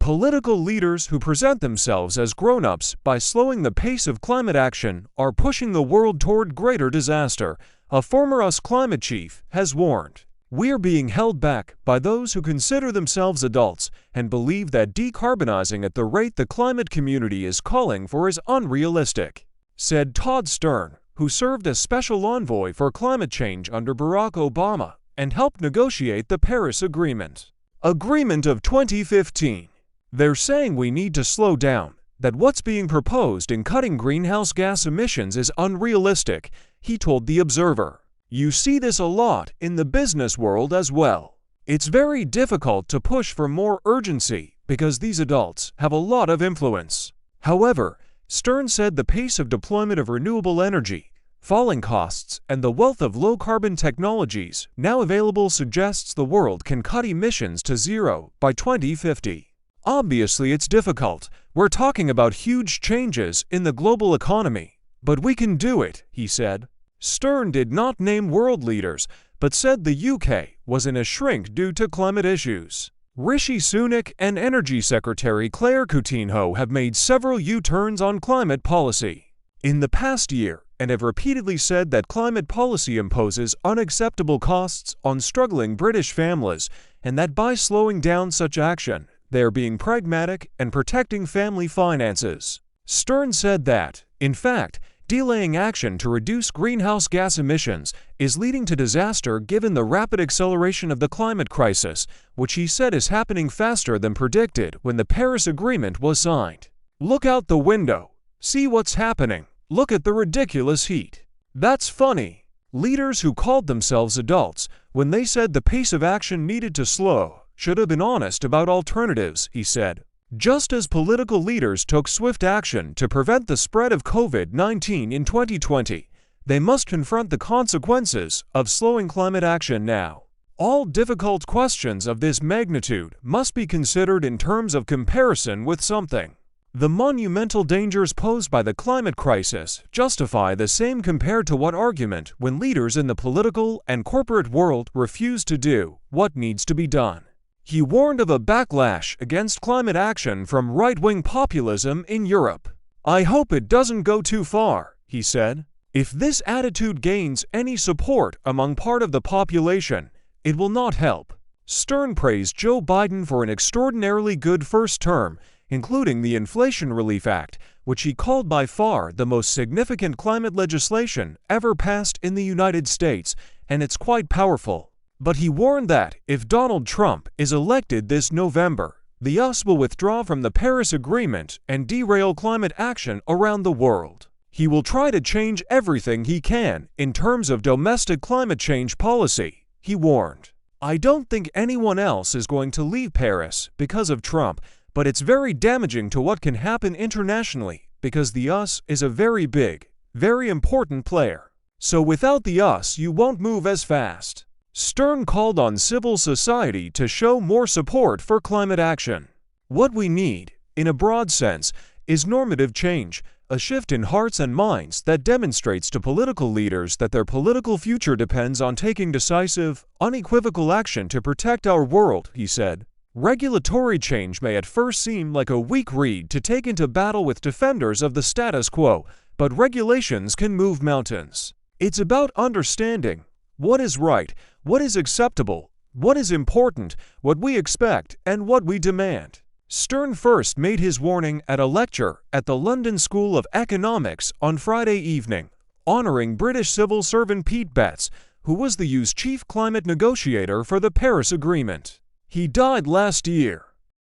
Political leaders who present themselves as grown-ups by slowing the pace of climate action are pushing the world toward greater disaster, a former US climate chief has warned. "We're being held back by those who consider themselves adults and believe that decarbonizing at the rate the climate community is calling for is unrealistic," said Todd Stern, who served as special envoy for climate change under Barack Obama and helped negotiate the Paris Agreement of 2015. "They're saying we need to slow down, that what's being proposed in cutting greenhouse gas emissions is unrealistic," he told The Observer. "You see this a lot in the business world as well. It's very difficult to push for more urgency because these adults have a lot of influence." However, Stern said the pace of deployment of renewable energy, falling costs, and the wealth of low-carbon technologies now available suggests the world can cut emissions to zero by 2050. "Obviously it's difficult. We're talking about huge changes in the global economy, but we can do it," he said. Stern did not name world leaders, but said the UK was in a shrink due to climate issues. Rishi Sunak and Energy Secretary Claire Coutinho have made several U-turns on climate policy in the past year and have repeatedly said that climate policy imposes unacceptable costs on struggling British families and that by slowing down such action, they are being pragmatic and protecting family finances. Stern said that, in fact, delaying action to reduce greenhouse gas emissions is leading to disaster given the rapid acceleration of the climate crisis, which he said is happening faster than predicted when the Paris Agreement was signed. "Look out the window. See what's happening. Look at the ridiculous heat. That's funny." Leaders who called themselves adults, when they said the pace of action needed to slow, should have been honest about alternatives, he said. Just as political leaders took swift action to prevent the spread of COVID-19 in 2020, they must confront the consequences of slowing climate action now. All difficult questions of this magnitude must be considered in terms of comparison with something. The monumental dangers posed by the climate crisis justify the same compared to what argument when leaders in the political and corporate world refuse to do what needs to be done. He warned of a backlash against climate action from right-wing populism in Europe. "I hope it doesn't go too far," he said. "If this attitude gains any support among part of the population, it will not help." Stern praised Joe Biden for an extraordinarily good first term, including the Inflation Relief Act, which he called by far the most significant climate legislation ever passed in the United States, and it's quite powerful. But he warned that if Donald Trump is elected this November, the US will withdraw from the Paris Agreement and derail climate action around the world. He will try to change everything he can in terms of domestic climate change policy, he warned. "I don't think anyone else is going to leave Paris because of Trump, but it's very damaging to what can happen internationally because the US is a very big, very important player. So without the US, you won't move as fast." Stern called on civil society to show more support for climate action. "What we need, in a broad sense, is normative change, a shift in hearts and minds that demonstrates to political leaders that their political future depends on taking decisive, unequivocal action to protect our world," he said. "Regulatory change may at first seem like a weak reed to take into battle with defenders of the status quo, but regulations can move mountains. It's about understanding what is right, what is acceptable, what is important, what we expect, and what we demand." Stern first made his warning at a lecture at the London School of Economics on Friday evening, honoring British civil servant Pete Betts, who was the UK's chief climate negotiator for the Paris Agreement. He died last year.